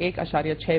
$1.6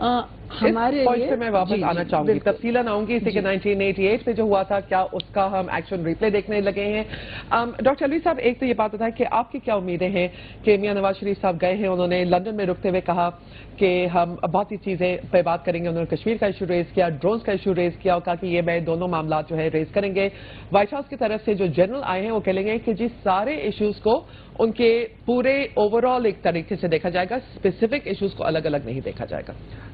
ہمارے پوائنٹ پہ میں واپس آنا چاہوں گی, تفصیلاً آؤں گی اسی کہ 1988 پہ جو ہوا تھا کیا اس کا ہم ایکشن ریپلے دیکھنے لگے ہیں. ڈاکٹر علوی صاحب, ایک تو یہ بات بتائیں کہ آپ کی کیا امیدیں ہیں کہ میاں نواز شریف صاحب گئے ہیں, انہوں نے لندن میں رکتے ہوئے کہا کہ ہم بہت سی چیزیں پہ بات کریں گے, انہوں نے کشمیر کا ایشو ریز کیا, ڈرونز کا ایشو ریز کیا, اور کہا کہ یہ میں دونوں معاملات جو ہے ریز کریں گے. وائٹ ہاؤس کی طرف سے جو جنرل آئے ہیں وہ کہیں گے کہ جی سارے ایشوز کو ان کے پورے اوور آل ایک طریقے سے دیکھا جائے گا, اسپیسیفک ایشوز کو الگ الگ نہیں دیکھا جائے گا.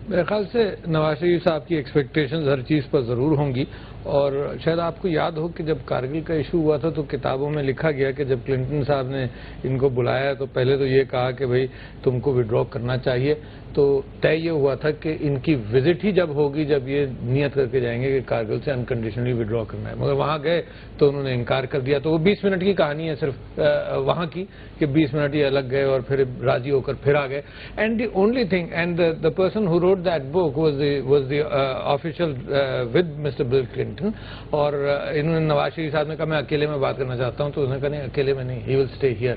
میرے خیال سے نواز شریف صاحب کی ایکسپیکٹیشنز ہر چیز پر ضرور ہوں گی, اور شاید آپ کو یاد ہو کہ جب کارگل کا ایشو ہوا تھا تو کتابوں میں لکھا گیا کہ جب کلنٹن صاحب نے ان کو بلایا تو پہلے تو یہ کہا کہ بھئی تم کو وڈرا کرنا چاہیے, تو طے یہ ہوا تھا کہ ان کی وزٹ ہی جب ہوگی جب یہ نیت کر کے جائیں گے کہ کارگل سے انکنڈیشنلی وڈرا کرنا ہے, مگر وہاں گئے تو انہوں نے انکار کر دیا. تو وہ 20 منٹ کی کہانی ہے صرف وہاں کی کہ 20 منٹ یہ الگ گئے اور پھر راضی ہو کر پھر آ گئے. And the only thing and the person who wrote that book was the official with mister Bill Clinton, اور انہوں نے نواز شریف صاحب نے کہا میں اکیلے میں بات کرنا چاہتا ہوں, تو انہوں نے کہا نہیں اکیلے میں نہیں, he will stay here.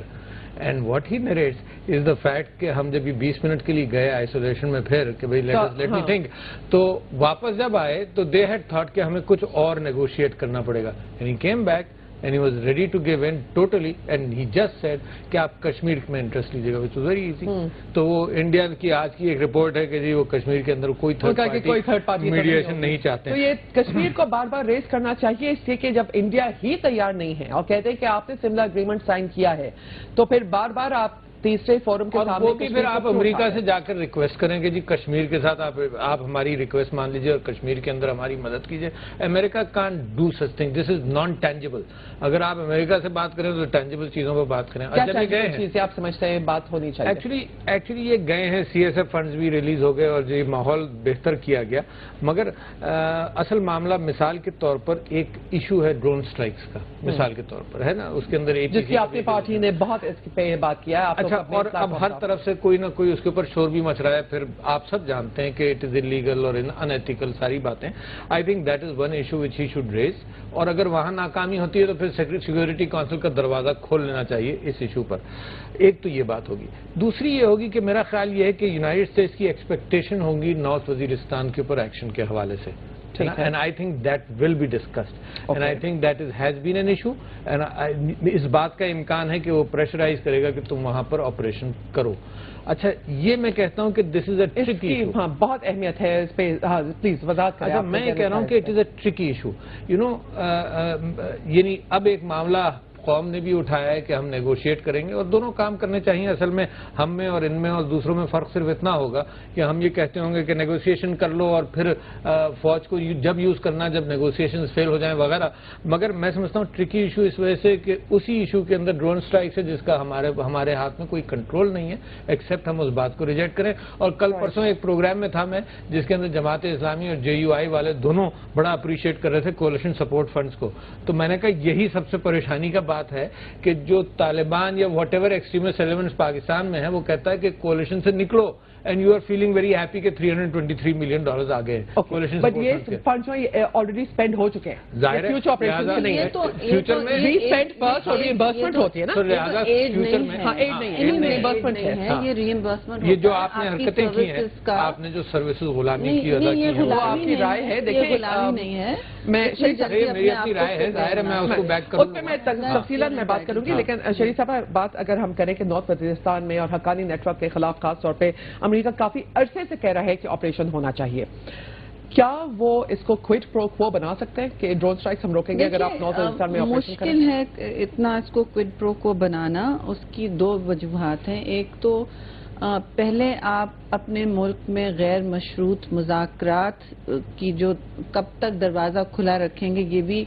And what he narrates is the fact کہ ہم جب یہ 20 منٹ کے لیے گئے آئسولیشن میں پھر کہ بھائی لیٹ می تھنک, تو واپس جب آئے تو دے ہیڈ تھاٹ کہ ہمیں کچھ اور نیگوشیٹ کرنا پڑے گا. And he came back and he was ready to give in totally, and he just said کہ آپ کشمیر میں انٹرسٹ لیجیے گا, which was very easy. تو وہ انڈیا کی آج کی ایک رپورٹ ہے کہ جی وہ کشمیر کے اندر کوئی تھرڈ پارٹی میڈیشن نہیں چاہتے. تو یہ کشمیر کو بار بار ریز کرنا چاہیے اس لیے کہ جب انڈیا ہی تیار نہیں ہے اور کہتے ہیں کہ آپ نے سملر اگریمنٹ سائن کیا ہے, تو پھر بار بار آپ تیسرے فورم کے سامنے, وہ بھی پھر آپ امریکہ سے جا کر ریکویسٹ کریں کہ جی کشمیر کے ساتھ آپ ہماری ریکویسٹ مان لیجیے اور کشمیر کے اندر ہماری مدد کیجیے. امریکہ can't do such thing, this is non tangible. اگر آپ امریکہ سے بات کریں تو ٹینجیبل چیزوں پر بات کریں. چیزیں آپ سمجھتے ہیں بات ہونی چاہیے. ایکچولی یہ گئے ہیں, سی ایس ایف فنڈز بھی ریلیز ہو گئے اور یہ ماحول بہتر کیا گیا, مگر اصل معاملہ مثال کے طور پر ایک ایشو ہے ڈرون سٹرائکس کا, مثال کے طور پر ہے نا, اس کے اندر ایک جس کی آپ کی پارٹی نے بہت اس پہ بات کیا ہے. اچھا, اور اب ہر طرف سے کوئی نہ کوئی اس کے اوپر شور بھی مچ رہا ہے. پھر آپ سب جانتے ہیں کہ اٹ از انلیگل اور ان ایتھیکل ساری باتیں. I think that is one issue which he should raise, اور اگر وہاں ناکامی ہوتی ہے تو پھر سیکورٹی کونسل کا دروازہ کھول لینا چاہیے اس ایشو پر. ایک تو یہ بات ہوگی. دوسری یہ ہوگی کہ میرا خیال یہ ہے کہ یونائٹڈ اسٹیٹس کی ایکسپیکٹیشن ہوگی نارتھ وزیرستان کے اوپر ایکشن کے حوالے سے, and I think that will be discussed. Okay. And I think that has been an issue, and اس بات کا امکان ہے کہ وہ پریشرائز کرے گا کہ تم وہاں پر آپریشن کرو. اچھا, یہ میں کہتا ہوں کہ دس از اے ٹرکی ایشو. ہاں, بہت اہمیت ہے اس پہ, پلیز وضاحت کریں. اچھا, میں یہ کہہ رہا ہوں کہ it is a tricky issue. You know, یعنی اب ایک معاملہ قوم نے بھی اٹھایا ہے کہ ہم نیگوشیٹ کریں گے, اور دونوں کام کرنے چاہیے. اصل میں ہم میں اور ان میں اور دوسروں میں فرق صرف اتنا ہوگا کہ ہم یہ کہتے ہوں گے کہ نیگوشیشن کر لو اور پھر فوج کو جب یوز کرنا جب نیگوشیشن فیل ہو جائیں وغیرہ. مگر میں سمجھتا ہوں ٹرکی ایشو اس وجہ سے کہ اسی ایشو کے اندر ڈرون سٹرائک ہے جس کا ہمارے ہاتھ میں کوئی کنٹرول نہیں ہے, ایکسیپٹ ہم اس بات کو ریجیکٹ کریں. اور کل پرسوں ایک پروگرام میں تھا میں, جس کے اندر جماعت اسلامی اور JUI والے دونوں بڑا اپریشیٹ کر رہے تھے کولیشن سپورٹ فنڈز کو. تو میں نے کہا یہی سب سے پریشانی کا بات ہے کہ جو طالبان یا what ever extremist elements Pakistan میں ہیں وہ کہتا ہے کہ کولیشن سے نکلو, and you are feeling very happy کہ $323 million آ گئے. بٹ یہ فنڈز آلریڈی اسپینڈ ہو چکے ہیں, ظاہر ہے فیوچر آپریشن نہیں ہے, فیوچر میں ری اسپینڈ فرسٹ اور ریمبرسمنٹ ہوتی ہے نا. لہٰذا فیوچر میں ایڈ نہیں ہے, ریمبرسمنٹ ہے. یہ ریمبرسمنٹ, یہ جو آپ نے حرکتیں کی ہیں, آپ نے جو سروسز غلامی کی ادا کی ہیں, وہ آپ کی رائے ہے. دیکھیں, غلامی نہیں ہے, میری اپنی رائے ہے, ظاہر ہے میں اس کو بیک کروں گا, اس پہ میں تفصیلاً میں بات کروں گی. لیکن شریف صاحب, بات اگر ہم کریں کہ نارتھ وزیرستان میں اور حقانی نیٹ ورک کے خلاف خاص طور پہ امریکہ کافی عرصے سے کہہ رہا ہے کہ آپریشن ہونا چاہیے, کیا وہ اس کو کوئٹ پرو کوو بنا سکتے ہیں کہ ڈرون سٹرائکس ہم روکیں گے اگر آپ نارتھ وزیرستان میں آپریشن کریں؟ مشکل ہے اتنا اس کو کوئٹ پرو کو بنانا. اس کی دو وجوہات ہیں. ایک تو پہلے آپ اپنے ملک میں غیر مشروط مذاکرات کی جو کب تک دروازہ کھلا رکھیں گے, یہ بھی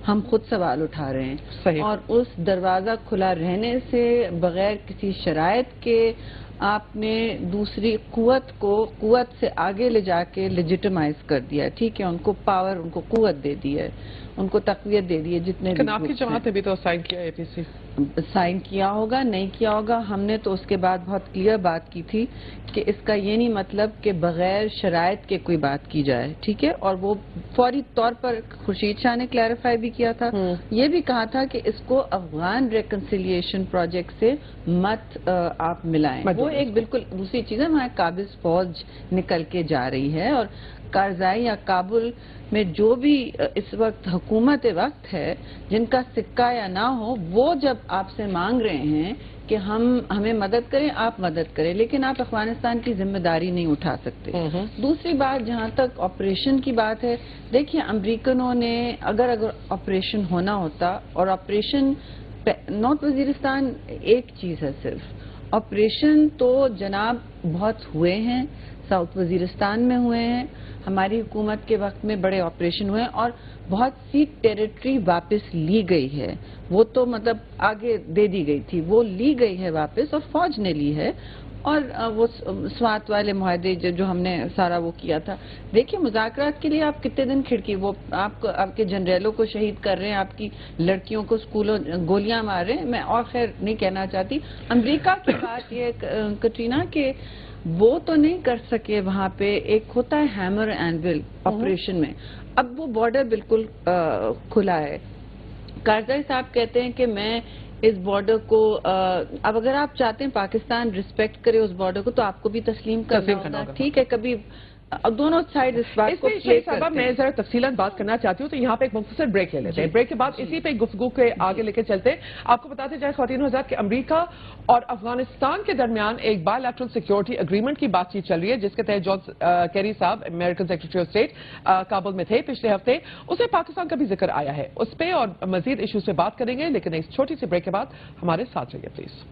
ہم خود سوال اٹھا رہے ہیں. صحیح. اور اس دروازہ کھلا رہنے سے بغیر کسی شرائط کے آپ نے دوسری قوت سے آگے لے جا کے لیجیٹمائز کر دیا. ٹھیک ہے, ان کو پاور, ان کو قوت دے دی ہے, ان کو تقویت دے دی ہے. جتنے لیکن آپ کی جماعت نے بھی تو سائن کیا ہے APC. سائن کیا ہوگا, نہیں کیا ہوگا. ہم نے تو اس کے بعد بہت کلیئر بات کی تھی کہ اس کا یہ نہیں مطلب کہ بغیر شرائط کے کوئی بات کی جائے. ٹھیک ہے, اور وہ فوری طور پر خورشید شاہ نے کلیریفائی بھی کیا تھا. یہ بھی کہا تھا کہ اس کو افغان ریکنسیلیشن پروجیکٹ سے مت آپ ملائیں. وہ ایک بالکل دوسری چیز ہے وہاں قابض فوج نکل کے جا رہی ہے، اور کارزائی یا کابل میں جو بھی اس وقت حکومت وقت ہے جن کا سکہ یا نہ ہو، وہ جب آپ سے مانگ رہے ہیں کہ ہمیں مدد کریں، آپ مدد کریں، لیکن آپ افغانستان کی ذمہ داری نہیں اٹھا سکتے۔ دوسری بات جہاں تک آپریشن کی بات ہے، دیکھیے امریکنوں نے اگر آپریشن ہونا ہوتا، اور آپریشن نارتھ وزیرستان ایک چیز ہے صرف، آپریشن تو جناب بہت ہوئے ہیں، ساؤتھ وزیرستان میں ہوئے ہیں، ہماری حکومت کے وقت میں بڑے آپریشن ہوئے، اور بہت سی ٹیریٹری واپس لی گئی ہے، وہ تو مطلب آگے دے دی گئی تھی، وہ لی گئی ہے واپس اور فوج نے لی ہے، اور وہ سوات والے معاہدے جو ہم نے سارا وہ کیا تھا۔ دیکھیے مذاکرات کے لیے آپ کتنے دن کھڑکی، وہ آپ کے جنرلوں کو شہید کر رہے ہیں، آپ کی لڑکیوں کو اسکولوں گولیاں مار رہے ہیں، میں اور خیر نہیں کہنا چاہتی۔ امریکہ کی بات یہ کٹرینہ کہ وہ تو نہیں کر سکے، وہاں پہ ایک ہوتا ہے ہیمر اینڈ ول آپریشن میں، اب وہ بارڈر بالکل کھلا ہے۔ کارزائی صاحب کہتے ہیں کہ میں اس بارڈر کو اب اگر آپ چاہتے ہیں پاکستان ریسپیکٹ کرے اس بارڈر کو تو آپ کو بھی تسلیم کرنا ہوگا، ٹھیک ہے، کبھی دونوں سائڈ اس بات کو شریف صاحبہ میں ذرا تفصیلاً بات کرنا چاہتی ہوں، تو یہاں پہ ایک مختصر بریک لے لیتے ہیں، بریک کے بعد اسی پہ گفتگو کے آگے لے کے چلتے ہیں۔ آپ کو بتاتے جائے خواتین حضرات کہ امریکہ اور افغانستان کے درمیان ایک بائی لیٹرل سیکیورٹی اگریمنٹ کی بات چیت چل رہی ہے، جس کے تحت جان کیری صاحب American secretary of state Kabul میں تھے پچھلے ہفتے، اسے پاکستان کا بھی ذکر آیا ہے، اس پہ اور مزید ایشوز سے بات کریں گے، لیکن ایک چھوٹی سی بریک کے بعد ہمارے ساتھ رہیے پلیز۔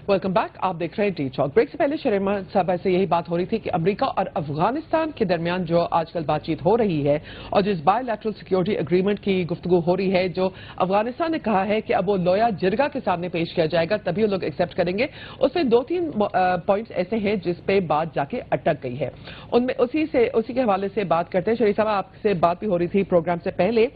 ویلکم بیک، آپ دیکھ رہے ہیں ٹی ٹاک۔ بریک سے پہلے شریما صاحبہ سے یہی بات ہو رہی تھی کہ امریکہ اور افغانستان کے درمیان جو آج کل بات چیت ہو رہی ہے اور جس بائی لیٹرل سیکیورٹی اگریمنٹ کی گفتگو ہو رہی ہے، جو افغانستان نے کہا ہے کہ اب وہ لویا جرگا کے سامنے پیش کیا جائے گا تبھی وہ لوگ ایکسیپٹ کریں گے، اس میں 2-3 پوائنٹس ایسے ہیں جس پہ بات جا کے اٹک گئی ہے، ان میں اسی کے حوالے سے بات کرتے ہیں۔ شریف صاحب آپ سے بات بھی ہو رہی تھی پروگرام سے پہلے،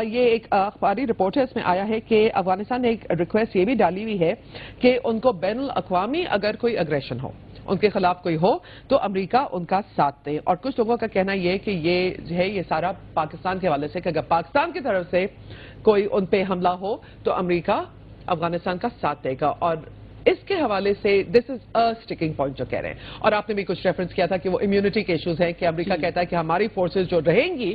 یہ ایک اخباری رپورٹ ہے، اس میں آیا ہے کہ افغانستان نے ایک ریکویسٹ یہ بھی ڈالی ہوئی ہے کہ ان کو بین الاقوامی اگر کوئی اگریشن ہو، ان کے خلاف کوئی ہو تو امریکہ ان کا ساتھ دے، اور کچھ لوگوں کا کہنا یہ ہے کہ یہ جو ہے یہ سارا پاکستان کے حوالے سے کہ اگر پاکستان کی طرف سے کوئی ان پہ حملہ ہو تو امریکہ افغانستان کا ساتھ دے گا، اور اس کے حوالے سے دس از اے سٹکنگ پوائنٹ جو کہہ رہے ہیں، اور آپ نے بھی کچھ ریفرنس کیا تھا کہ وہ امیونٹی کے ایشوز ہیں کہ امریکہ کہتا ہے کہ ہماری فورسز جو رہیں گی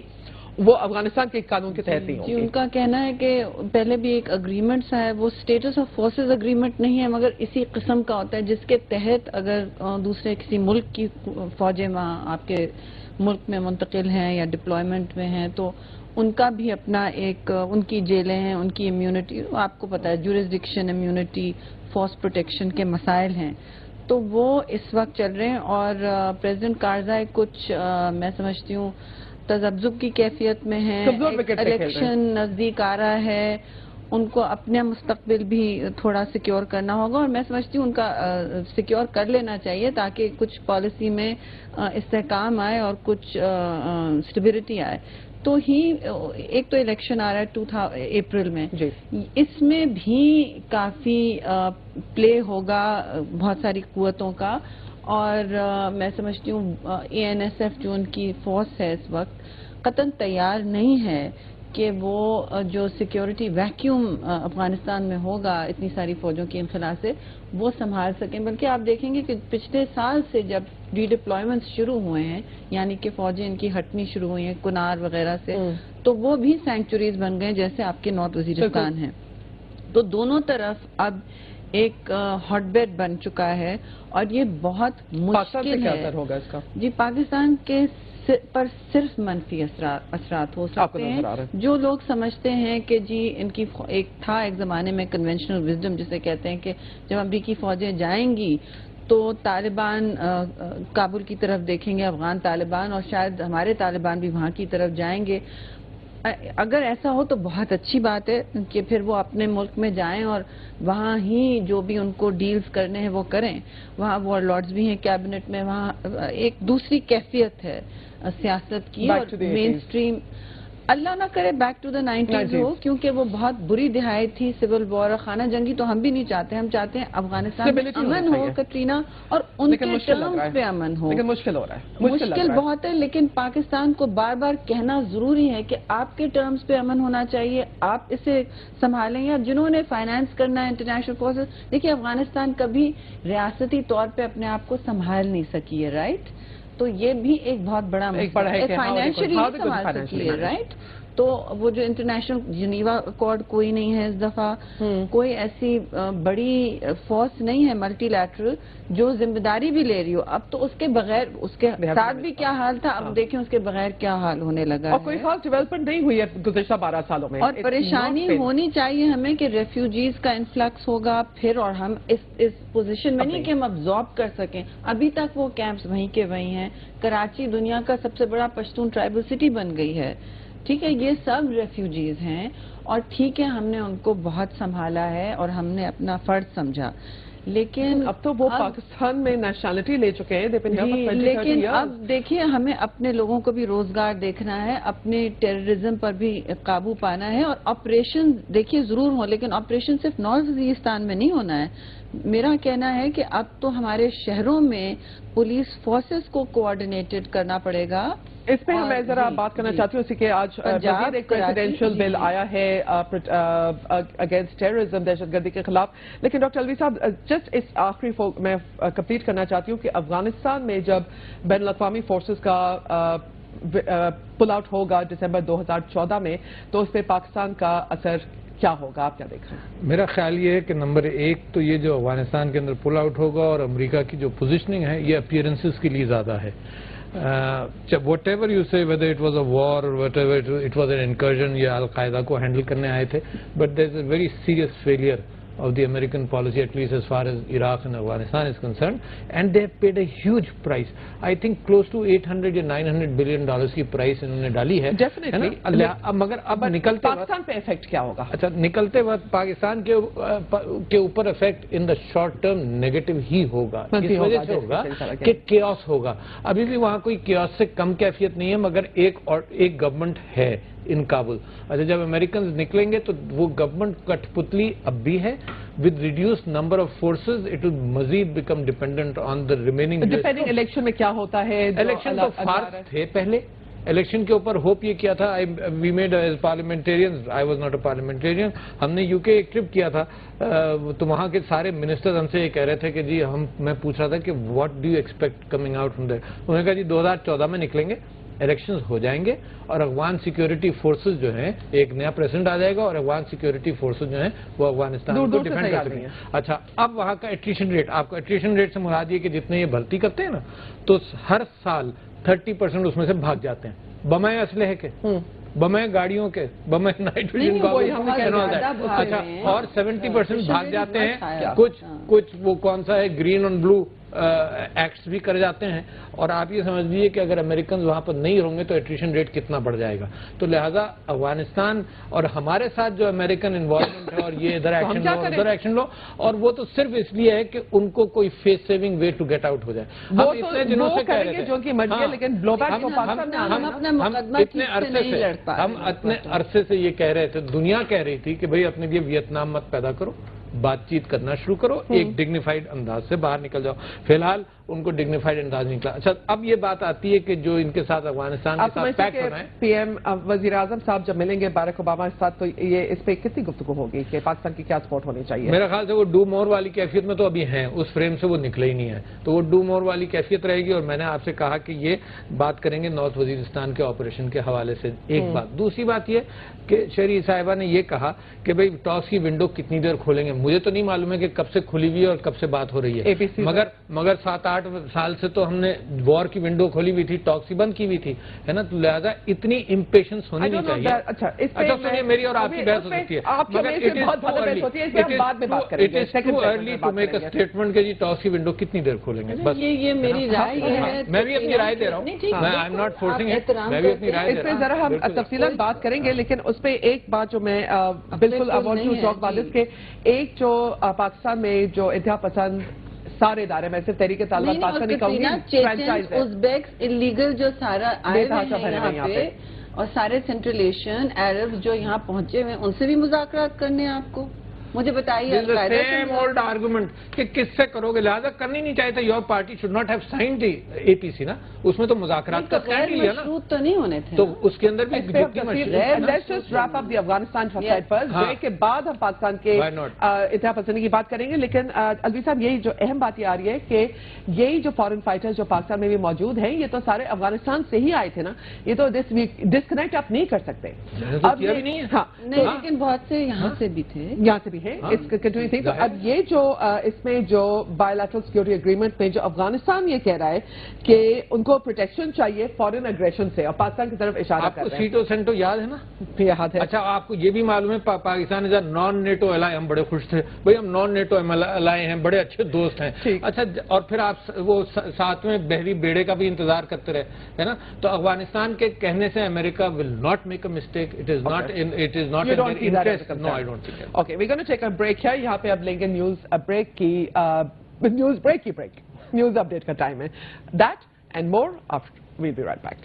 وہ افغانستان کے قانون کے تحت نہیں ہوگی۔ ان کا کہنا ہے کہ پہلے بھی ایک اگریمنٹ ہے، وہ اسٹیٹس آف فورسز اگریمنٹ نہیں ہے مگر اسی قسم کا ہوتا ہے جس کے تحت اگر دوسرے کسی ملک کی فوجیں وہاں آپ کے ملک میں منتقل ہیں یا ڈپلائمنٹ میں ہیں تو ان کا بھی اپنا ایک ان کی جیلیں ہیں، ان کی امیونٹی آپ کو پتا ہے، جورسڈکشن امیونٹی فورس پروٹیکشن کے مسائل ہیں، تو وہ اس وقت چل رہے ہیں، اور پریزیڈنٹ کارزائی کچھ میں سمجھتی ہوں تذبذب کی کیفیت میں ہے، الیکشن نزدیک آ رہا ہے، ان کو اپنا مستقبل بھی تھوڑا سیکیور کرنا ہوگا، اور میں سمجھتی ہوں ان کا سیکیور کر لینا چاہیے تاکہ کچھ پالیسی میں استحکام آئے اور کچھ اسٹیبلٹی آئے۔ تو ایک تو الیکشن آ رہا ہے اپریل میں، اس میں بھی کافی پلے ہوگا بہت ساری قوتوں کا، اور میں سمجھتی ہوں ANSF جو ان کی فورس ہے اس وقت قطعاً تیار نہیں ہے کہ وہ جو سیکیورٹی ویکیوم افغانستان میں ہوگا اتنی ساری فوجوں کے انخلا سے وہ سنبھال سکیں، بلکہ آپ دیکھیں گے کہ پچھلے سال سے جب ڈی ڈپلائمنٹ شروع ہوئے ہیں، یعنی کہ فوجیں ان کی ہٹنی شروع ہوئی ہیں کنار وغیرہ سے، تو وہ بھی سینکچوریز بن گئے جیسے آپ کے نارتھ وزیرستان ہیں، تو دونوں طرف اب ایک ہاٹ بیڈ بن چکا ہے، اور یہ بہت مشکل ہے۔ ہوگا اس کا جی پاکستان کے پر صرف منفی اثرات ہو سکتے ہیں۔ جو لوگ سمجھتے ہیں کہ جی ان کی ایک زمانے میں کنونشنل وزڈم جسے کہتے ہیں کہ جب امریکی فوجیں جائیں گی تو طالبان کابل کی طرف دیکھیں گے، افغان طالبان، اور شاید ہمارے طالبان بھی وہاں کی طرف جائیں گے۔ اگر ایسا ہو تو بہت اچھی بات ہے کہ پھر وہ اپنے ملک میں جائیں اور وہاں ہی جو بھی ان کو ڈیلز کرنے ہیں وہ کریں، وہاں وار لارڈز بھی ہیں کیبنٹ میں، وہاں ایک دوسری کیفیت ہے سیاست کی، اور مین سٹریم اللہ نہ کرے بیک ٹو دا 90s ہو، کیونکہ وہ بہت بری دہائی تھی، سول وار اور خانہ جنگی تو ہم بھی نہیں چاہتے. ہم چاہتے ہیں افغانستان میں امن ہو کٹرینا، اور ان کے ٹرمز پہ امن ہو. لیکن مشکل ہو رہا ہے، مشکل بہت ہے، لیکن پاکستان کو بار بار کہنا ضروری ہے کہ آپ کے ٹرمز پہ امن ہونا چاہیے، آپ اسے سنبھالیں. یا جنہوں نے فائنانس کرنا ہے انٹرنیشنل فورسز، دیکھیے افغانستان کبھی ریاستی طور پہ اپنے آپ کو سنبھال نہیں سکی ہے، رائٹ؟ تو یہ بھی ایک بہت بڑا مسئلہ ہے، فائنینشلی سنبھال سکی ہے، رائٹ؟ تو وہ جو انٹرنیشنل جنیوا اکارڈ کوئی نہیں ہے اس دفعہ، کوئی ایسی بڑی فورس نہیں ہے ملٹی لیٹرل جو ذمہ داری بھی لے رہی ہو. اب تو اس کے بغیر، اس کے ساتھ بھی کیا حال تھا، اب دیکھیں اس کے بغیر کیا حال ہونے لگا ہے. اور کوئی خاص ڈیولپمنٹ نہیں ہوئی ہے گزشتہ 12 سالوں میں. اور پریشانی ہونی چاہیے ہمیں کہ ریفیوجیز کا انفلکس ہوگا پھر، اور ہم اس پوزیشن میں نہیں کہ ہم ابزارب کر سکیں. ابھی تک وہ کیمپس وہیں کے وہیں ہیں. کراچی دنیا کا سب سے بڑا پشتون ٹرائبل سٹی بن گئی ہے. ٹھیک ہے، یہ سب ریفیوجیز ہیں، اور ٹھیک ہے ہم نے ان کو بہت سنبھالا ہے اور ہم نے اپنا فرض سمجھا، لیکن اب تو وہ پاکستان میں نیشنلٹی لے چکے ہیں. لیکن اب دیکھیے ہمیں اپنے لوگوں کو بھی روزگار دیکھنا ہے، اپنے ٹیررزم پر بھی قابو پانا ہے. اور آپریشن دیکھیے ضرور ہوں، لیکن آپریشن صرف نارتھ وزیرستان میں نہیں ہونا ہے. میرا کہنا ہے کہ اب تو ہمارے شہروں میں پولیس فورسز کو کوآرڈینیٹڈ کرنا پڑے گا. اس پہ میں ذرا بات کرنا چاہتی ہوں، اسی کہ آج ایک پریزیڈینشیل بل آیا ہے اگینسٹ ٹیررزم، دہشت گردی کے خلاف. لیکن ڈاکٹر الوی صاحب، جسٹ اس آخری میں کمپلیٹ کرنا چاہتی ہوں کہ افغانستان میں جب بین الاقوامی فورسز کا پل آؤٹ ہوگا دسمبر 2014 میں، تو اس پہ پاکستان کا اثر کیا ہوگا، آپ کیا دیکھ رہے ہیں؟ میرا خیال یہ ہے کہ نمبر ایک تو یہ جو افغانستان کے اندر پل آؤٹ ہوگا، اور امریکہ کی جو پوزیشننگ ہے یہ اپیئرنسز کے لیے زیادہ ہے. whatever you say, whether it was a war or whatever it was an incursion, یا القاعدہ کو ہینڈل کرنے آئے تھے, but there is a very serious failure of the American policy, at least as far as Iraq and Afghanistan is concerned, and they have paid a huge price. I think close to 800 یا 900 billion dollars کی price انہوں نے ڈالی ہے. Definitely. مگر اب نکلتے پاکستان پہ افیکٹ کیا ہوگا؟ اچھا، نکلتے وقت پاکستان کے اوپر affect in the short term negative ہی ہوگا. اس وجہ سے ہوگا کہ کیوس ہوگا. ابھی بھی وہاں کوئی کیوس سے کم کیفیت نہیں ہے، مگر ایک گورنمنٹ ہے ان کابل. اچھا، جب امریکنز نکلیں گے تو وہ گورنمنٹ کٹ پتلی اب بھی ہے. with reduced number of forces it will مزید become dependent on the remaining. Depending election میں کیا ہوتا ہے؟ الیکشن تو فارس تھے پہلے. الیکشن کے اوپر ہوپ یہ کیا تھا، we made as parliamentarians, I was not a parliamentarian, ہم نے یو کے ایک ٹرپ کیا تھا، تو وہاں کے سارے منسٹرز ہم سے یہ کہہ رہے تھے کہ جی میں پوچھ رہا تھا کہ what do you expect coming out from there. انہوں نے کہا جی 2014 میں نکلیں گے، الیکشنز ہو جائیں گے، اور افغان سیکیورٹی فورسز جو ہیں، ایک نیا پریزیڈنٹ آ جائے گا اور افغان سیکیورٹی فورسز جو ہیں وہ افغانستان کو ڈیفینڈ کر سکیں گے. اچھا، اب وہاں کا ایٹریشن ریٹ، آپ کو ایٹریشن ریٹ سے مراد یہ کہ جتنے یہ بھرتی کرتے ہیں نا، تو ہر سال 30% اس میں سے بھاگ جاتے ہیں، بمائے اسلحے کے، بمائے گاڑیوں کے، بمائے نائٹروجن باغ. اچھا، اور 70% بھاگ جاتے ہیں. کچھ وہ کون سا ہے، گرین اور بلو ایکٹس بھی کر جاتے ہیں. اور آپ یہ سمجھ لیجیے کہ اگر امریکنز وہاں پر نہیں ہوں گے تو ایٹریشن ریٹ کتنا بڑھ جائے گا. تو لہٰذا افغانستان اور ہمارے ساتھ جو امریکن انوالومنٹ ہے، اور یہ ادھر ایکشن لو ادھر ایکشن لو، اور وہ تو صرف اس لیے ہے کہ ان کو کوئی face saving way to get out ہو جائے. ہم اتنے دنوں سے کہہ رہے تھے، جو کہ مرضی ہے، لیکن بلو بیک کو ہم اتنے عرصے سے یہ کہہ رہے تھے، دنیا کہہ رہی تھی کہ بھئی اپنے لیے ویتنام مت پیدا کرو، بات چیت کرنا شروع کرو، ایک ڈگنیفائڈ انداز سے باہر نکل جاؤ. فی الحال ان کو ڈگنیفائڈ انداز نکلا. اچھا، اب یہ بات آتی ہے کہ جو ان کے ساتھ افغانستان کے ساتھ پیکٹ ہونا ہے. پی ایم وزیر اعظم صاحب جب ملیں گے باراک اوباما کے ساتھ، تو یہ اس پہ کتنی گفتگو ہوگی کہ پاکستان کی کیا سپورٹ ہونی چاہیے؟ میرا خیال سے وہ ڈو مور والی کیفیت میں تو ابھی ہیں، اس فریم سے وہ نکلے ہی نہیں ہے، تو وہ ڈو مور والی کیفیت رہے گی. اور میں نے آپ سے کہا کہ یہ بات کریں گے نارتھ وزیرستان کے آپریشن کے حوالے سے. ایک بات. دوسری بات یہ کہ شہری صاحبہ نے یہ کہا کہ بھئی ٹاس کی ونڈو کتنی دیر کھولیں گے. مجھے تو نہیں معلوم ہے کہ کب سے کھلی ہوئی ہے اور کب سے بات ہو رہی ہے، مگر 7-8 سال سے تو ہم نے وار کی ونڈو کھولی ہوئی تھی، ٹاکسی بند کی ہوئی تھی، ہے نا. تو لہٰذا اتنی امپیشنس ہونی نہیں چاہیے. اچھا سنیے، میری اور آپ کی بحث ہو سکتی ہے، مگر it is too early to make a statement کہ جی ٹاس کی ونڈو کتنی دیر کھولیں گے. بس یہ میری رائے ہے، میں بھی اپنی رائے دے رہا ہوں، آئی ایم ناٹ فورسنگ اٹ، میں بھی اپنی رائے دے رہا ہوں. اس پہ ذرا ہم تفصیلاً بات کریں گے، لیکن اس پہ ایک بات جو میں بالکل اوائڈ ٹو ٹاک اباؤٹ کے، ایک جو پاکستان میں جو انتہا پسند سارے ادارے میں صرف تحریک طالبان پاکستان نہیں کہوں گی، ازبیکس انلیگل جو سارا آئے ہوئے ہیں یہاں پہ، اور سارے سینٹرل ایشین عرب جو یہاں پہنچے ہوئے ہیں ان سے بھی مذاکرات کرنے ہیں آپ کو؟ مجھے بتائیے سیم اولڈ آرگومنٹ کہ کس سے کرو گے، لہٰذا کرنی نہیں چاہیے تھا. Your party should not have signed the A P C نا، اس میں تو مذاکرات کا سائن لیا نا، مشروط تو نہیں ہونے تھے. تو اس کے اندر بھی Let's just wrap up the Afghanistan first. Break کے بعد ہم پاکستان کے اتحاد پسندی کی بات کریں گے، لیکن الوی صاحب یہی جو اہم بات یہ آ رہی ہے کہ یہی جو فارن فائٹرز جو پاکستان میں بھی موجود ہیں یہ تو سارے افغانستان سے ہی آئے تھے نا، یہ تو ڈسکنیکٹ آپ نہیں کر سکتے. اب نہیں، لیکن بہت سے یہاں سے بھی تھے، یہاں سے بھی ہیں. تو اب یہ جو اس میں جو بائی لیٹرل سیکورٹی اگریمنٹ میں جو افغانستان یہ کہہ رہا ہے کہ ان کو پروٹیکشن چاہیے فورن اگریشن سے، اور پاکستان کی طرف اشارہ کر رہے ہیں. آپ کو سیٹو سینٹو یاد ہے نا؟ یاد ہے. اچھا، آپ کو یہ بھی معلوم ہے پاکستان نان نیٹو الائی، ہم بڑے خوش تھے بھائی، ہم نان نیٹو الائی ہیں، بڑے اچھے دوست ہیں. اچھا، اور پھر آپ وہ ساتھ میں بحری بیڑے کا بھی انتظار کرتے رہے ہے نا. تو افغانستان کے کہنے سے امریکہ will not make a mistake. It is not in their interest. No, I don't think. Okay, we gonna take a break ہے. یہاں پہ اب لیں گے نیوز بریک کی نیوز اپڈیٹ کا ٹائم ہے. That and more after we'll be right back.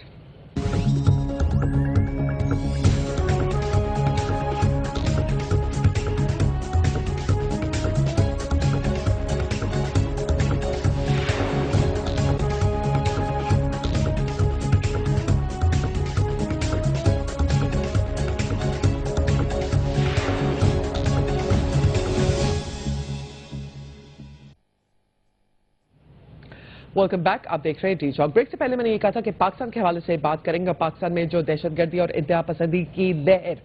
Welcome back. آپ دیکھ رہے ہیں ٹی چاک. بریک سے پہلے میں نے یہ کہا تھا کہ پاکستان کے حوالے سے بات کریں گے. پاکستان میں جو دہشت گردی اور انتہا پسندی کی لہر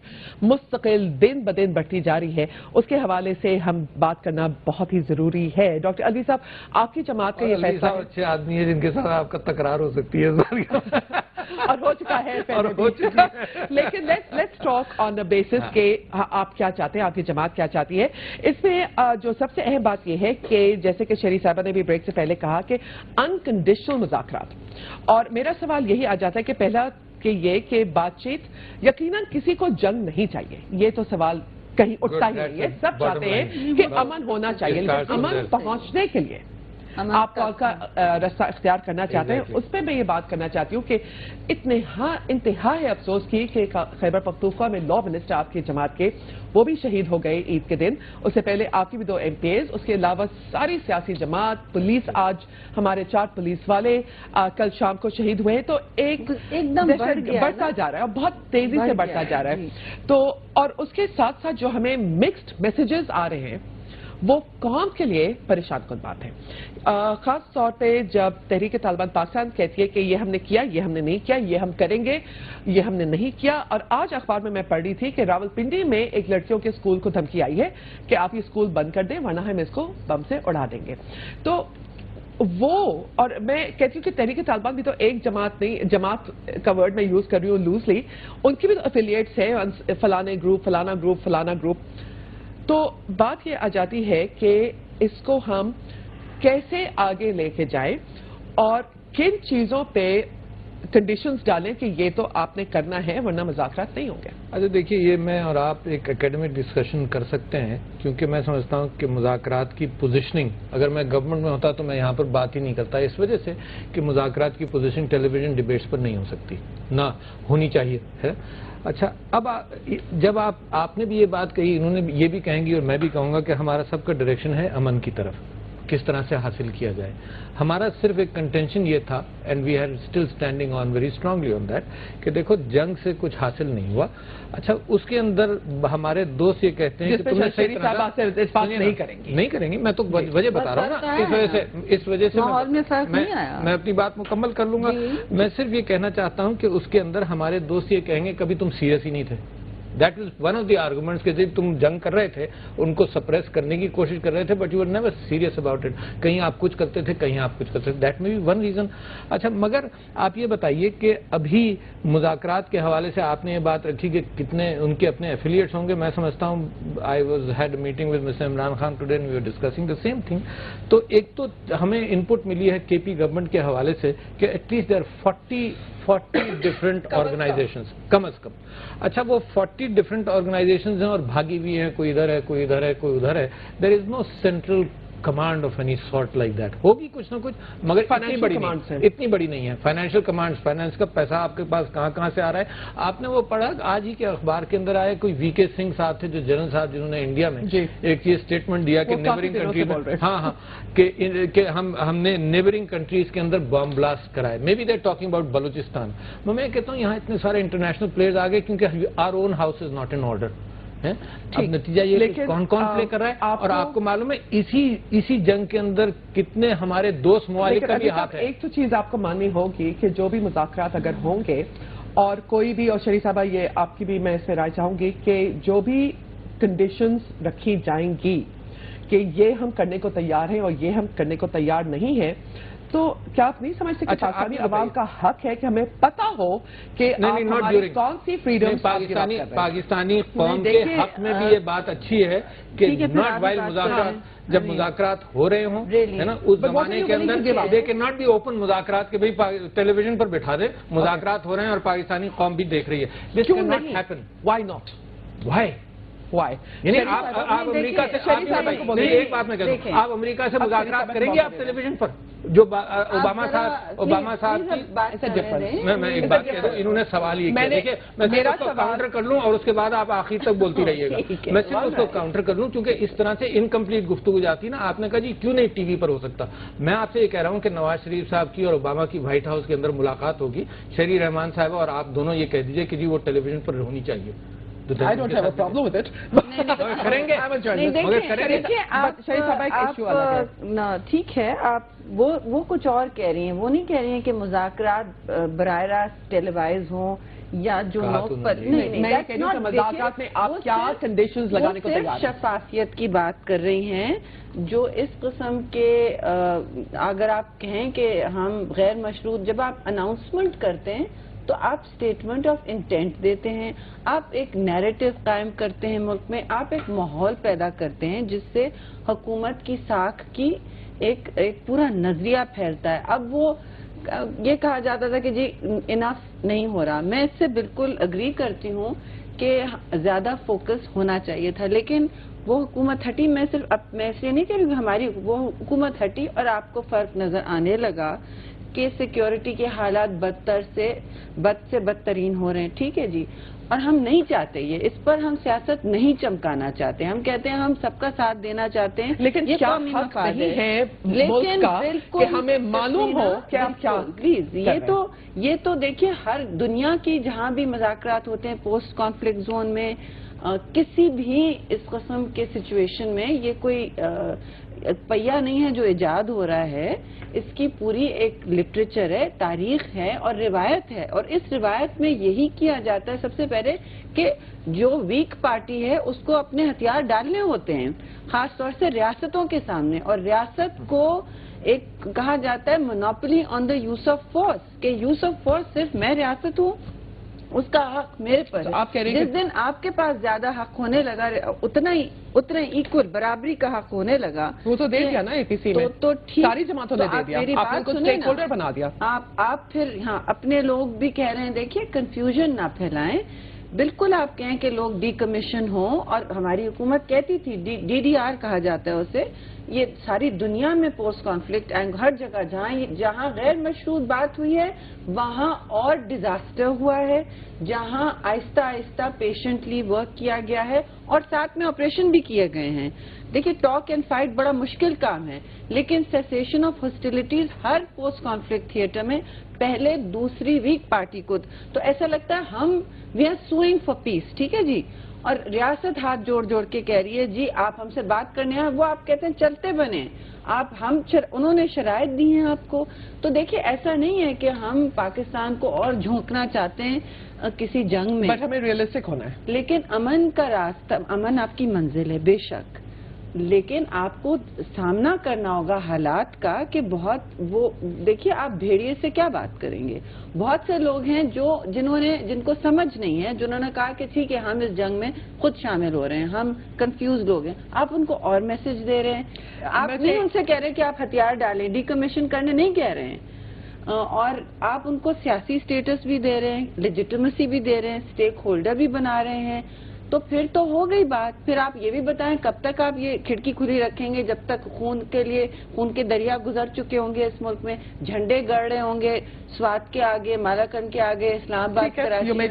مستقل دن بدن بڑھتی جا رہی ہے، اس کے حوالے سے ہم بات کرنا بہت ہی ضروری ہے. ڈاکٹر الوی صاحب، آپ کی جماعت کا یہ فیصلہ اچھے آدمی ہے جن کے ساتھ آپ کا تکرار ہو سکتی ہے اور ہو چکا ہے، لیکن let's talk on the basis کہ آپ کیا چاہتے ہیں، آپ کی جماعت کیا چاہتی ہے. اس میں جو سب سے اہم بات یہ ہے کہ جیسے کہ شہری صاحبہ نے بھی بریک سے پہلے کہا کہ انکنڈیشنل مذاکرات، اور میرا سوال یہی آ جاتا ہے کہ پہلا کہ یہ کہ بات چیت یقیناً کسی کو جنگ نہیں چاہیے، یہ تو سوال کہیں اٹھتا ہی نہیں ہے. سب چاہتے ہیں کہ امن ہونا چاہیے، لیکن امن پہنچنے کے لیے آپ کون کا رستہ اختیار کرنا چاہتے ہیں. اس پہ میں یہ بات کرنا چاہتی ہوں کہ انتہا ہے افسوس کی کہ خیبر پختونخوا میں لا منسٹر آپ کی جماعت کے وہ بھی شہید ہو گئے عید کے دن. اس سے پہلے آپ کی بھی 2 MPs، اس کے علاوہ ساری سیاسی جماعت، پولیس، آج ہمارے 4 پولیس والے کل شام کو شہید ہوئے. تو ایک دم بڑھتا جا رہا ہے اور بہت تیزی سے بڑھتا جا رہا ہے. تو اور اس کے ساتھ ساتھ جو ہمیں مکسڈ میسیجز آ رہے ہیں وہ قوم کے لیے پریشان کن بات ہے. خاص طور پہ جب تحریک طالبان پاکستان کہتی ہے کہ یہ ہم نے کیا، یہ ہم نے نہیں کیا، یہ ہم کریں گے، یہ ہم نے نہیں کیا. اور آج اخبار میں پڑھ رہی تھی کہ راولپنڈی میں ایک لڑکیوں کے اسکول کو دھمکی آئی ہے کہ آپ یہ اسکول بند کر دیں ورنہ ہم اس کو بم سے اڑا دیں گے. تو وہ، اور میں کہتی ہوں کہ تحریک طالبان بھی تو ایک جماعت نہیں، جماعت کا ورڈ میں یوز کر رہی ہوں لوزلی، ان کی بھی تو افیلیٹس ہیں، فلانا گروپ. تو بات یہ آ جاتی ہے کہ اس کو ہم کیسے آگے لے کے جائیں اور کن چیزوں پہ کنڈیشنز ڈالیں کہ یہ تو آپ نے کرنا ہے ورنہ مذاکرات نہیں ہوں گے. اچھا دیکھیے، یہ میں اور آپ ایک اکیڈمک ڈسکشن کر سکتے ہیں، کیونکہ میں سمجھتا ہوں کہ مذاکرات کی پوزیشننگ، اگر میں گورنمنٹ میں ہوتا تو میں یہاں پر بات ہی نہیں کرتا، اس وجہ سے کہ مذاکرات کی پوزیشن ٹیلی ویژن ڈبیٹس پر نہیں ہو سکتی، نہ ہونی چاہیے ہے. اچھا، اب جب آپ نے بھی یہ بات کہی، انہوں نے یہ بھی کہیں گی اور میں بھی کہوں گا کہ ہمارا سب کا ڈائریکشن ہے امن کی طرف، کس طرح سے حاصل کیا جائے. ہمارا صرف ایک کنٹینشن یہ تھا، and we are still standing on very strongly on that, کہ دیکھو جنگ سے کچھ حاصل نہیں ہوا. اچھا، اس کے اندر ہمارے دوست یہ کہتے ہیں کہ تم نے صحیح طرح نہیں کریں گی. میں تو وجہ بتا رہا ہوں نا، اس وجہ سے میں اپنی بات مکمل کر لوں گا. میں صرف یہ کہنا چاہتا ہوں کہ اس کے اندر ہمارے دوست یہ کہیں گے کبھی تم سیریس ہی نہیں تھے. That is one of the arguments کہ جب تم جنگ کر رہے تھے ان کو سپریس کرنے کی کوشش کر رہے تھے، but you are never serious about it. کہیں آپ کچھ کرتے تھے، کہیں آپ کچھ کرتے تھے. دیٹ میں بی ون ریزن. اچھا، مگر آپ یہ بتائیے کہ ابھی مذاکرات کے حوالے سے آپ نے یہ بات رکھی کہ کتنے ان کے اپنے ایفیلیٹس ہوں گے. میں سمجھتا ہوں I was had meeting with mister Imran Khan today and we are discussing the same thing. تو ایک تو ہمیں ان پٹ ملی ہے کے پی گورنمنٹ کے حوالے سے کہ at least there 40 different organizations کم از کم. اچھا، وہ 40 ڈفرنٹ آرگنائزیشنز ہیں اور بھاگی ہوئی ہیں، کوئی ادھر ہے، کوئی ادھر ہے، کوئی ادھر ہے. There is no central command of any sort like that. ہوگی کچھ نہ کچھ, مگر اتنی بڑی نہیں ہے. فائنینشیل کمانڈ, فائنینس کا پیسہ آپ کے پاس کہاں سے آ رہا ہے. آپ نے وہ پڑھا آج ہی کے اخبار کے اندر آئے, کوئی وی کے سنگھ صاحب تھے جو جنرل صاحب, جنہوں نے انڈیا میں ایک یہ اسٹیٹمنٹ دیا کہ نیبرنگ کنٹریز, ہاں کہ ہم نے نیبرنگ کنٹریز کے اندر بم بلاسٹ کرائے. Maybe they talking about Balochistan. میں کہتا ہوں یہاں اتنے سارے انٹرنیشنل پلیئرز آ گئے کیونکہ our own house is not in order. اب نتیجہ یہ کہ کون پلے کر رہا ہے, اور آپ کو معلوم ہے اسی جنگ کے اندر کتنے ہمارے دوست ممالک کا بھی ہاتھ ہے. ایک تو چیز آپ کو ماننی ہوگی کہ جو بھی مذاکرات اگر ہوں گے, اور کوئی بھی, اور شریف صاحبہ یہ آپ کی بھی میں اس میں رائے چاہوں گی کہ جو بھی کنڈیشنز رکھی جائیں گی کہ یہ ہم کرنے کو تیار ہیں اور یہ ہم کرنے کو تیار نہیں ہیں, تو کیا آپ نہیں سمجھتے کہ پاکستانی عوام کا حق ہے کہ ہمیں پتہ ہو کہ ہماری کون سی فریڈم. پاکستانی قوم کے حق میں بھی یہ بات اچھی ہے کہ ناٹ وائل مذاکرات, جب مذاکرات ہو رہے ہوں ہے نا, اس زمانے کے اندر they can not be open مذاکرات کے بھائی ٹیلی ویژن پر بٹھا دے مذاکرات ہو رہے ہیں اور پاکستانی قوم بھی دیکھ رہی ہے. کیوں نہیں, وائی ناٹ, وائی یعنی آپ امریکہ سے, ایک بات میں کہتا ہوں, آپ امریکہ سے مذاکرات کریں گے آپ ٹیلی ویژن پر, جو اوباما صاحب کی, میں ایک بات کہہ دوں, انہوں نے سوال یہ کیا, دیکھیں میں صرف اس کو کاؤنٹر کر لوں اور اس کے بعد آپ آخر تک بولتی رہیے گا. میں صرف اس کو کاؤنٹر کر لوں کیونکہ اس طرح سے انکمپلیٹ گفتگو جاتی نا. آپ نے کہا جی کیوں نہیں ٹی وی پر ہو سکتا. میں آپ سے یہ کہہ رہا ہوں کہ نواز شریف صاحب کی اور اوباما کی وائٹ ہاؤس کے اندر ملاقات ہوگی, شہری رحمان صاحبہ اور آپ دونوں یہ کہہ دیجئے کہ جی وہ ٹیلی ویژن پر ہونی چاہیے. I don't have a problem with it. کریں گے, ٹھیک ہے. آپ وہ کچھ اور کہہ رہی ہیں, وہ نہیں کہہ رہی ہیں کہ مذاکرات براہ راست ٹیلی وائز ہوں یا جو لوگ پر, مذاکرات میں آپ کیا کنڈیشنز لگانے کو تیار ہیں. شفافیت کی بات کر رہی ہیں, جو اس قسم کے اگر آپ کہیں کہ ہم غیر مشروط, جب آپ اناؤنسمنٹ کرتے ہیں تو آپ سٹیٹمنٹ آف انٹینٹ دیتے ہیں, آپ ایک نیریٹو قائم کرتے ہیں ملک میں, آپ ایک ماحول پیدا کرتے ہیں جس سے حکومت کی ساکھ کی ایک پورا نظریہ پھیلتا ہے. اب وہ یہ کہا جاتا تھا کہ جی انف نہیں ہو رہا, میں اس سے بالکل اگری کرتی ہوں کہ زیادہ فوکس ہونا چاہیے تھا, لیکن وہ حکومت ہٹی. میں صرف میں اس لیے نہیں کہہ رہی کہ ہماری وہ حکومت ہٹی اور آپ کو فرق نظر آنے لگا کہ سیکیورٹی کے حالات بد سے بدترین ہو رہے ہیں. ٹھیک ہے جی, اور ہم نہیں چاہتے یہ, اس پر ہم سیاست نہیں چمکانا چاہتے. ہم کہتے ہیں ہم سب کا ساتھ دینا چاہتے ہیں, لیکن یہ قومی مفاد ہے ملک کا کہ ہمیں معلوم ہو کہ ہم کیا. پلیز یہ تو دیکھیے, ہر دنیا کی جہاں بھی مذاکرات ہوتے ہیں پوسٹ کانفلکٹ زون میں, کسی بھی اس قسم کے سچویشن میں یہ کوئی پہیا نہیں ہے جو ایجاد ہو رہا ہے. اس کی پوری ایک لٹریچر ہے, تاریخ ہے اور روایت ہے, اور اس روایت میں یہی کیا جاتا ہے سب سے پہلے کہ جو ویک پارٹی ہے اس کو اپنے ہتھیار ڈالنے ہوتے ہیں, خاص طور سے ریاستوں کے سامنے, اور ریاست کو ایک کہا جاتا ہے monopoly on the use of force, کہ یوز آف فورس صرف میں ریاست ہوں, اس کا حق میرے پر. جس دن آپ کے پاس زیادہ حق ہونے لگا, اتنا ہی ایکول برابری کا حق ہونے لگا, وہ تو دے دیا نا اے پی سی میں, تو ساری جماعتوں نے دے دیا, آپ نے کو اسٹیک ہولڈر بنا دیا. آپ پھر ہاں اپنے لوگ بھی کہہ رہے ہیں, دیکھیے کنفیوژن نہ پھیلائیں. بالکل آپ کہیں کہ لوگ ڈی کمیشن ہوں, اور ہماری حکومت کہتی تھی ڈی ڈی آر کہا جاتا ہے اسے. یہ ساری دنیا میں پوسٹ کانفلکٹ ہر جگہ جہاں غیر مشروط بات ہوئی ہے وہاں اور ڈیزاسٹر ہوا ہے, جہاں آہستہ آہستہ پیشنٹلی ورک کیا گیا ہے اور ساتھ میں آپریشن بھی کیے گئے ہیں. دیکھیے ٹاک اینڈ فائٹ بڑا مشکل کام ہے, لیکن cessation of hostilities Hare post conflict theatre میں پہلے دوسری ویک پارٹی کو, تو ایسا لگتا ہے ہم وی آر سوئنگ فار پیس. ٹھیک ہے جی, اور ریاست ہاتھ جوڑ کے کہہ رہی ہے جی آپ ہم سے بات کرنے ہیں, وہ آپ کہتے ہیں چلتے بنے, انہوں نے شرائط دی ہیں آپ کو. تو دیکھیے ایسا نہیں ہے کہ ہم پاکستان کو اور جھونکنا چاہتے ہیں کسی جنگ میں, بٹ ہمیں ریئلسٹک ہونا ہے. لیکن امن کا راستہ, امن آپ کی منزل ہے بے شک, لیکن آپ کو سامنا کرنا ہوگا حالات کا کہ بہت وہ دیکھیے آپ بھیڑیے سے کیا بات کریں گے. بہت سے لوگ ہیں جن کو سمجھ نہیں ہے, جنہوں نے کہا کہ ٹھیک ہے ہم اس جنگ میں خود شامل ہو رہے ہیں, ہم کنفیوز لوگ ہیں. آپ ان کو اور میسج دے رہے ہیں, آپ نہیں ان سے کہہ رہے کہ آپ ہتھیار ڈالیں, ڈی کمیشن کرنے نہیں کہہ رہے ہیں, اور آپ ان کو سیاسی سٹیٹس بھی دے رہے ہیں, لیجیٹیمیسی بھی دے رہے ہیں, اسٹیک ہولڈر بھی بنا رہے ہیں. تو پھر تو ہو گئی بات. پھر آپ یہ بھی بتائیں کب تک آپ یہ کھڑکی کھلی رکھیں گے جب تک خون کے دریا گزر چکے ہوں گے اس ملک میں, جھنڈے گڑ رہے ہوں گے سوات کے آگے, مالاکنڈ کے آگے, اسلام آباد, کراچی میں.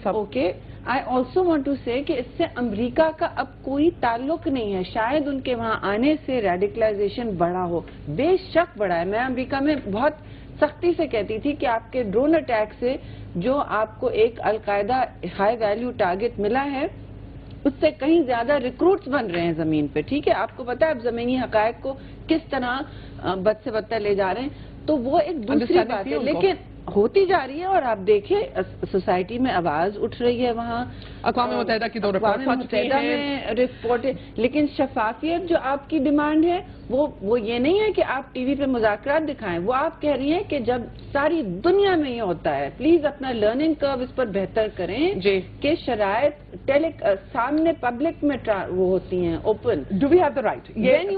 Okay, I also want to say کہ اس سے امریکہ کا اب کوئی تعلق نہیں ہے. شاید ان کے وہاں آنے سے ریڈیکلائزیشن بڑھا ہو, بے شک بڑھا ہے. میں امریکہ میں بہت سختی سے کہتی تھی کہ آپ کے ڈرون اٹیک سے جو آپ کو ایک القاعدہ ہائی ویلیو ٹارگٹ ملا ہے اس سے کہیں زیادہ ریکروٹس بن رہے ہیں زمین پہ. ٹھیک ہے, آپ کو پتا ہے اب زمینی حقائق کو کس طرح بد سے بدتر لے جا رہے ہیں, تو وہ ایک دوسری بات ہے, لیکن ہوتی جا رہی ہے. اور آپ دیکھیں سوسائٹی میں آواز اٹھ رہی ہے, وہاں اقوام متحدہ کی رپورٹ, لیکن شفافیت جو آپ کی ڈیمانڈ ہے وہ یہ نہیں ہے کہ آپ ٹی وی پہ مذاکرات دکھائیں. وہ آپ کہہ رہی ہیں کہ جب ساری دنیا میں یہ ہوتا ہے پلیز اپنا لرننگ کرو اس پر بہتر کریں کہ شرائط سامنے پبلک میں وہ ہوتی ہیں open. Do we have the right when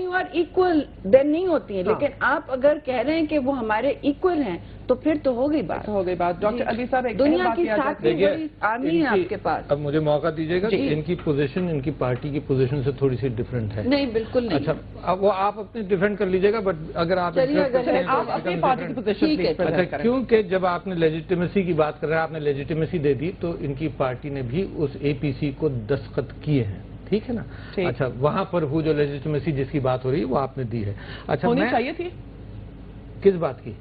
you are equal then نہیں ہوتی ہیں, لیکن آپ اگر کہہ رہے ہیں کہ وہ ہمارے ایکول ہیں تو پھر تو ہو گئی بات. ڈاکٹر علی صاحب, دنیا کی ساتویں بڑی آرمی ہے آپ کے پاس. اب مجھے موقع دیجیے گا کہ ان کی پوزیشن ان کی پارٹی کی پوزیشن سے تھوڑی سی ڈفرینٹ ہے. نہیں, بالکل نہیں. اچھا, اب وہ آپ اپنی ڈیفینڈ کر لیجیے گا, بٹ اگر آپ اپنی پارٹی کی پوزیشن, اچھا, کیونکہ جب آپ نے لیجیٹیمیسی کی بات کر رہے ہیں, آپ نے لیجیٹیمیسی دے دی تو ان کی پارٹی نے بھی اس اے پی سی کو دستخط کیے ہیں. ٹھیک ہے نا. اچھا, وہاں پر وہ جو لیجیٹیمیسی جس کی بات ہو رہی ہے وہ آپ نے دی ہے. اچھا, ہونی چاہیے تھی. کس بات کی؟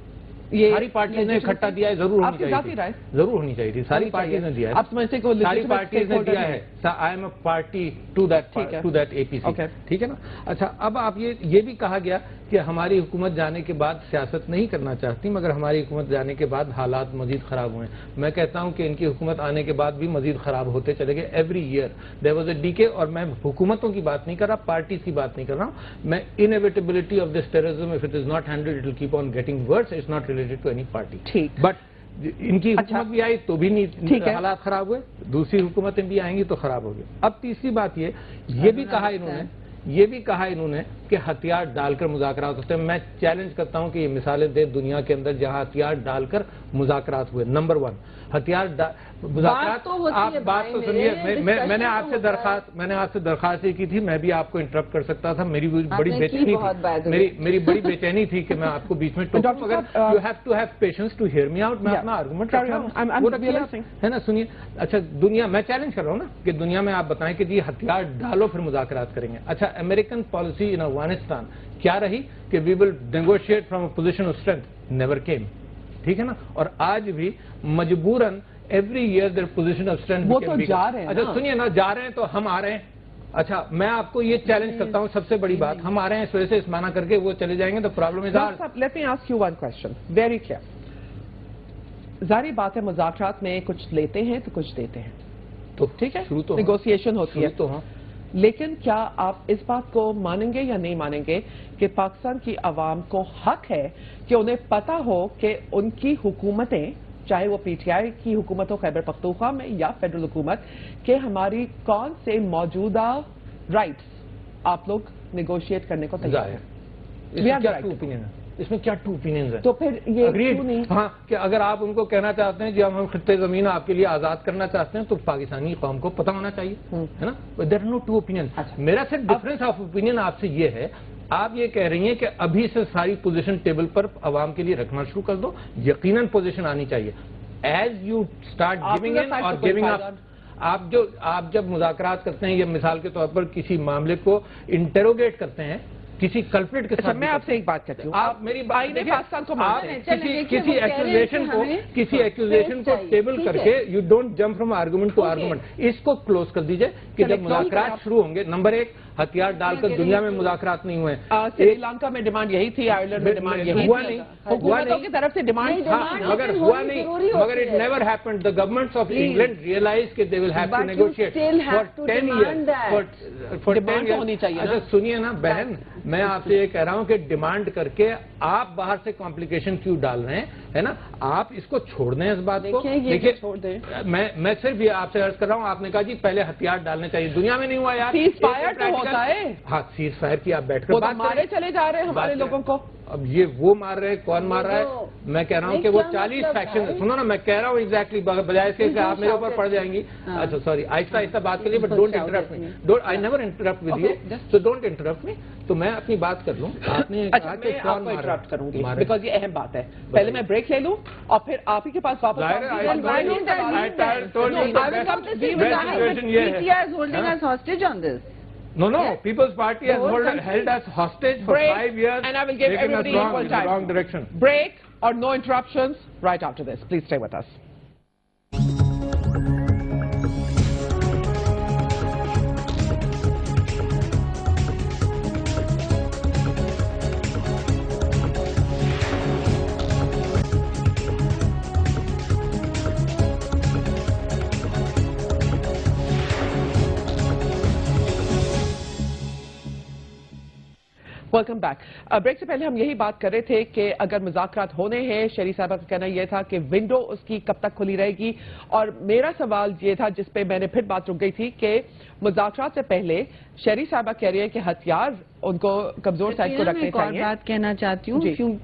ساری پارٹیز نے اکٹھا دیا ہے, ضرور ہونی چاہیے تھی, ضرور ہونی چاہیے تھی. ساری پارٹیز نے دیا ہے, آپ سمجھتے ہیں کہ ساری پارٹیز نے دیا ہے. I am a party to that A P C. ٹھیک ہے نا. اچھا, اب آپ یہ بھی کہا گیا کہ ہماری حکومت جانے کے بعد سیاست نہیں کرنا چاہتی, مگر ہماری حکومت جانے کے بعد حالات مزید خراب ہوئے ہیں. میں کہتا ہوں کہ ان کی حکومت آنے کے بعد بھی مزید خراب ہوتے چلے گئے. Every year there was a decay. اور میں حکومتوں کی بات نہیں کر رہا, پارٹیز کی بات نہیں کر رہا ہوں. میں inevitability of this terrorism, if it is not handled it will keep on getting worse. It's not related to any party. But ان کی حکومت بھی آئی تو بھی حالات خراب ہوئے, دوسری حکومتیں بھی آئیں گی تو خراب ہوگی. اب تیسری بات یہ بھی کہا انہوں نے کہ ہتھیار ڈال کر مذاکرات ہوتے ہیں. میں چیلنج کرتا ہوں کہ یہ مثالیں دیں دنیا کے اندر جہاں ہتھیار ڈال کر مذاکرات ہوئے. نمبر 1, ہتھیار مذاکرات. آپ بات تو سنیے, میں نے آپ سے درخواست یہ کی تھی, میں بھی آپ کو انٹرپٹ کر سکتا تھا, میری بڑی بےچینی تھی, میری بڑی بےچینی تھی کہ میں آپ کو بیچ میں ٹوکوں, مگر you have to have patience to hear me out. میں اپنا آرگومنٹ ہے نا. سنیے, اچھا, دنیا, میں چیلنج کر رہا ہوں نا کہ دنیا میں آپ بتائیں کہ جی ہتھیار ڈالو پھر مذاکرات کریں گے. اچھا, امریکن پالیسی ان افغانستان کیا رہی کہ we will negotiate from a position of strength, never came. ٹھیک ہے نا. اور آج بھی مجبوراً every year their position of strength. وہ تو جا رہے ہیں. اچھا سنیے نا, جا رہے ہیں تو ہم آ رہے ہیں. اچھا, میں آپ کو یہ چیلنج کرتا ہوں, سب سے بڑی بات, ہم آ رہے ہیں اس وجہ سے اس معنی کر کے وہ چلے جائیں گے تو problem is our. Let me ask you one question very clear. ظاہری بات ہے مذاکرات میں کچھ لیتے ہیں تو کچھ دیتے ہیں, تو ٹھیک ہے, شروع تو نیگوسیشن ہوتی ہے تو ہاں. لیکن کیا آپ اس بات کو مانیں گے یا نہیں مانیں گے کہ پاکستان کی عوام کو حق ہے کہ انہیں پتا ہو کہ ان کی حکومتیں, چاہے وہ پی ٹی آئی کی حکومت ہو خیبر پختونخوا میں یا فیڈرل حکومت, کہ ہماری کون سے موجودہ رائٹس آپ لوگ نیگوشیٹ کرنے کو تیار ہیں؟ اس میں کیا ٹو اوپینینز ہیں؟ تو پھر یہ کیوں نہیں؟ ہاں, کہ اگر آپ ان کو کہنا چاہتے ہیں جی ہم خطے زمین آپ کے لیے آزاد کرنا چاہتے ہیں تو پاکستانی قوم کو پتہ ہونا چاہیے, ہے نا. There are no two opinions. میرا صرف ڈفرینس آف اوپینین آپ سے یہ ہے, آپ یہ کہہ رہی ہیں کہ ابھی سے ساری پوزیشن ٹیبل پر عوام کے لیے رکھنا شروع کر دو. یقیناً پوزیشن آنی چاہیے. As you start giving in اور گیونگ اپ, آپ جب مذاکرات کرتے ہیں یا مثال کے طور پر کسی معاملے کو انٹروگیٹ کرتے ہیں کسی کلپریٹ کے ساتھ, میں آپ سے ایک بات کرتی ہوں, آپ میری بھائی نے پاکستان کو کسی ایکوزیشن کو ٹیبل کر کے you don't jump from argument to argument. اس کو کلوز کر دیجئے کہ جب مذاکرات شروع ہوں گے, نمبر 1, ہتھیار ڈال کر دنیا میں مذاکرات نہیں ہوئے. سری لنکا میں ڈیمانڈ یہی تھی, آئرلینڈ میں ڈیمانڈ یہی تھی, حکومتوں کی طرف سے ڈیمانڈ, مگر ہوا نہیں, مگر it never happened. The governments of England realize کہ they will have to negotiate for 10 years. ہونی چاہیے. اچھا سنیے نا بہن, میں آپ سے یہ کہہ رہا ہوں کہ ڈیمانڈ کر کے آپ باہر سے کمپلیکیشن کیوں ڈال رہے ہیں, ہے نا. آپ اس کو چھوڑ دیں, اس بات کو دیکھیے. میں صرف یہ آپ سے عرض کر رہا ہوں, آپ نے کہا جی پہلے ہتھیار ڈالنے چاہیے, دنیا میں نہیں ہوا یار. ہوتا ہے. ہاں سیز فائر کی آپ بیٹھ کر وہ تو بات مارے چلے جا رہے ہیں ہمارے لوگوں کو. اب یہ وہ مار رہے ہیں, کون مار رہا ہے؟ میں کہہ رہا ہوں کہ وہ 40 فیکشن, سنو نا میں کہہ رہا ہوں ایگزیکٹلی, بجائے اس کے کہ آپ میرے اوپر پڑ جائیں گی. اچھا سوری, آہستہ آہستہ بات کریے, but don't interrupt me. I never interrupt with you, so don't interrupt me. تو میں اپنی بات کر لوں. آپ نے اچھا میں آپ کو انٹرپٹ کروں گی بیکاز یہ اہم بات ہے. پہلے میں بریک لے لوں اور پھر آپ ہی کے پاس واپس No, People's Party has held us hostage for 5 years, and I will give everybody equal time. Wrong direction. Break or no interruptions right after this. Please stay with us. Welcome back. Break سے پہلے ہم یہی بات کر رہے تھے کہ اگر مذاکرات ہونے ہیں, شہری صاحبہ کا کہنا یہ تھا کہ ونڈو اس کی کب تک کھلی رہے گی, اور میرا سوال یہ تھا جس پہ میں نے پھر بات رک گئی تھی کہ مذاکرات سے پہلے شہری صاحبہ کہہ رہی ہے کہ ہتھیار ان کو کمزور سائڈ کو رکھنے چاہیے. میں ایک اور بات کہنا چاہتی ہوں,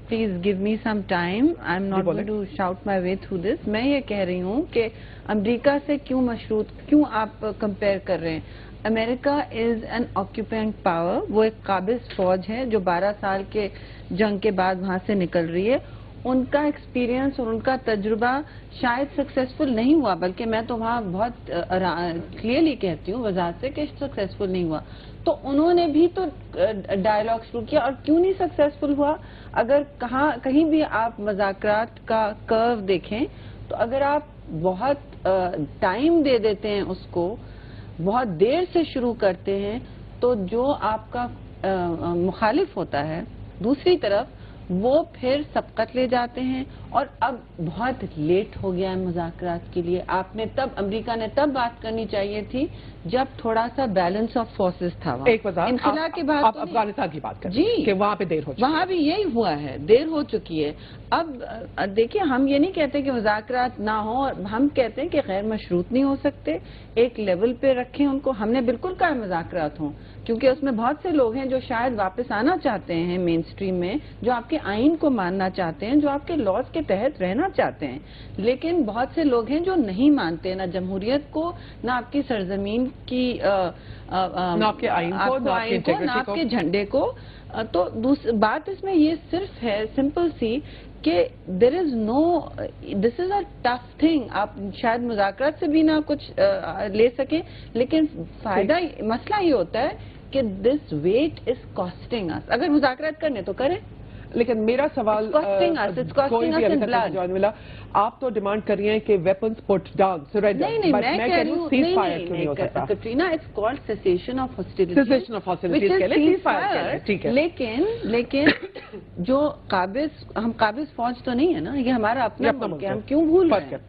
please give me some time, I am not going to shout my way through this. میں یہ کہہ رہی ہوں کہ امریکہ سے کیوں آپ کمپیئر کر رہے ہیں. امریکہ از این آکوپینٹ پاور, وہ ایک قابض فوج ہے جو 12 سال کے جنگ کے بعد وہاں سے نکل رہی ہے. ان کا ایکسپیرینس اور ان کا تجربہ شاید سکسیسفل نہیں ہوا, بلکہ میں تو وہاں بہت کلیئرلی کہتی ہوں وضاحت سے کہ سکسیسفل نہیں ہوا. تو انہوں نے بھی تو ڈائلاگ شروع کیا, اور کیوں نہیں سکسیسفل ہوا؟ اگر کہیں بھی آپ مذاکرات کا کرو دیکھیں تو اگر آپ بہت ٹائم دے دیتے ہیں اس کو, بہت دیر سے شروع کرتے ہیں, تو جو آپ کا مخالف ہوتا ہے دوسری طرف وہ پھر سبقت لے جاتے ہیں. اور اب بہت لیٹ ہو گیا ہے مذاکرات کے لیے. آپ نے امریکہ نے تب بات کرنی چاہیے تھی جب تھوڑا سا بیلنس آف فورسز تھا. ایک وضاحت, انخلا کے بعد آپ افغانستان کی بات کریں جی, کہ وہاں پہ دیر ہو چکی ہے. وہاں بھی یہی ہوا ہے, دیر ہو چکی ہے. اب دیکھیں, ہم یہ نہیں کہتے کہ مذاکرات نہ ہوں, ہم کہتے ہیں کہ غیر مشروط نہیں ہو سکتے. ایک لیول پہ رکھیں ان کو. ہم نے بالکل کہا مذاکرات ہوں, کیونکہ اس میں بہت سے لوگ ہیں جو شاید واپس آنا چاہتے ہیں مین سٹریم میں, جو آپ کے آئین کو ماننا چاہتے ہیں, جو آپ کے لاز کے تحت رہنا چاہتے ہیں. لیکن بہت سے لوگ ہیں جو نہیں مانتے نہ جمہوریت کو, نہ آپ کی سرزمین کی, نہ آپ کے آئین کو, نہ آپ کے جھنڈے کو. تو بات اس میں یہ صرف ہے سمپل سی کہ دیر is know, this is a tough thing. آپ شاید مذاکرات سے بھی نہ کچھ لے سکیں, لیکن فائدہ مسئلہ یہ ہوتا ہے کہ دس ویٹ از کاسٹنگ اس. اگر مذاکرات کرنے تو کریں, لیکن میرا سوال کوئی بھی ابھی تک جواب ملا. آپ تو ڈیمانڈ کر رہی ہیں کہ ویپنز پٹ ڈاؤن, سرنڈر. نہیں, میں کہہ رہی ہوں Katrina, it's called cessation of hostility. لیکن جو ہم قابض فوج تو نہیں ہے نا, یہ ہمارا اپنا ملک ہے, ہم کیوں بھول رہے ہیں؟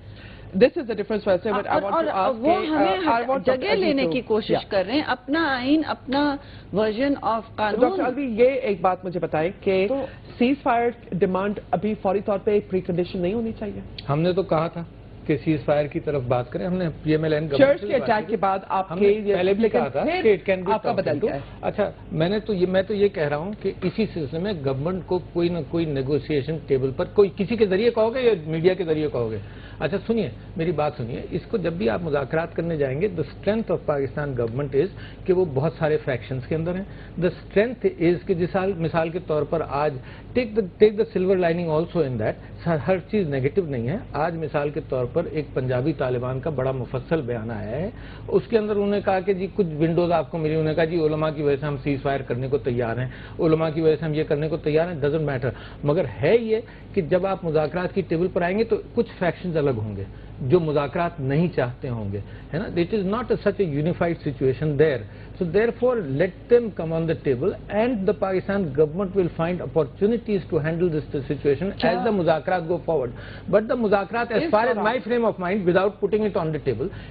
This is the difference, but I want to ask. وہ ہمیں جگہ لینے کی کوشش کر رہے ہیں, اپنا آئین, اپنا ورژن آف قانون. ڈاکٹر الوی, یہ ایک بات مجھے بتائیں کہ سیز فائر ڈیمانڈ ابھی فوری طور پہ پری کنڈیشن نہیں ہونی چاہیے. ہم نے تو کہا تھا کہ سیز فائر کی طرف بات کریں. ہم نے P M L N church کے اٹیک کے بعد آپ کے پہلے بھی کہا تھا کہ اٹ کین بی آپ کا بدل گیا ہے. اچھا, میں تو یہ کہہ رہا ہوں کہ اسی سلسلے میں گورنمنٹ کو کوئی نہ کوئی نیگوشیشن ٹیبل پر, کوئی کسی کے ذریعے کہو گے یا میڈیا کے ذریعے کہو گے. اچھا سنیے, میری بات سنیے. اس کو جب بھی آپ مذاکرات کرنے جائیں گے, the strength of Pakistan government is کہ وہ بہت سارے فریکشنز کے اندر ہیں. دا اسٹرینتھ از کہ مثال کے طور پر آج take the silver lining also in that, ہر چیز نیگیٹو نہیں ہے. آج مثال کے طور پر ایک پنجابی طالبان کا بڑا مفصل بیان آیا ہے, اس کے اندر انہوں نے کہا کہ جی کچھ ونڈوز آپ کو ملی, انہوں نے کہا جی علماء کی وجہ سے ہم سیز فائر کرنے کو تیار ہیں, علماء کی وجہ سے ہم یہ کرنے کو تیار ہیں, ڈزنٹ میٹر. مگر ہے یہ کہ جب آپ مذاکرات کی ٹیبل پر آئیں گے تو کچھ فیکشنز الگ ہوں گے جو مذاکرات نہیں چاہتے ہوں گے, ہے نا. It is not such a unified situation there. So therefore let them come on the table and the Pakistan government will find opportunity capabilities to handle this situation as the muzakarat go forward. But the muzakarat, as far as my frame of mind, without putting it on the table,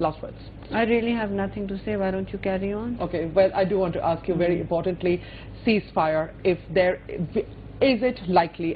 last words. I really have nothing to say. Why don't you carry on? Okay, well, I do want to ask you very importantly, ceasefire, if there is it likely?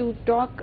to talk,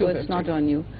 so it's not on you.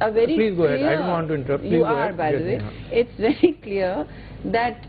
a very Please go ahead. I don't want to interrupt. You are, by the way. It's very clear that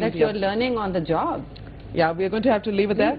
that you're learning on the job. Yeah, we are going to have to leave it there.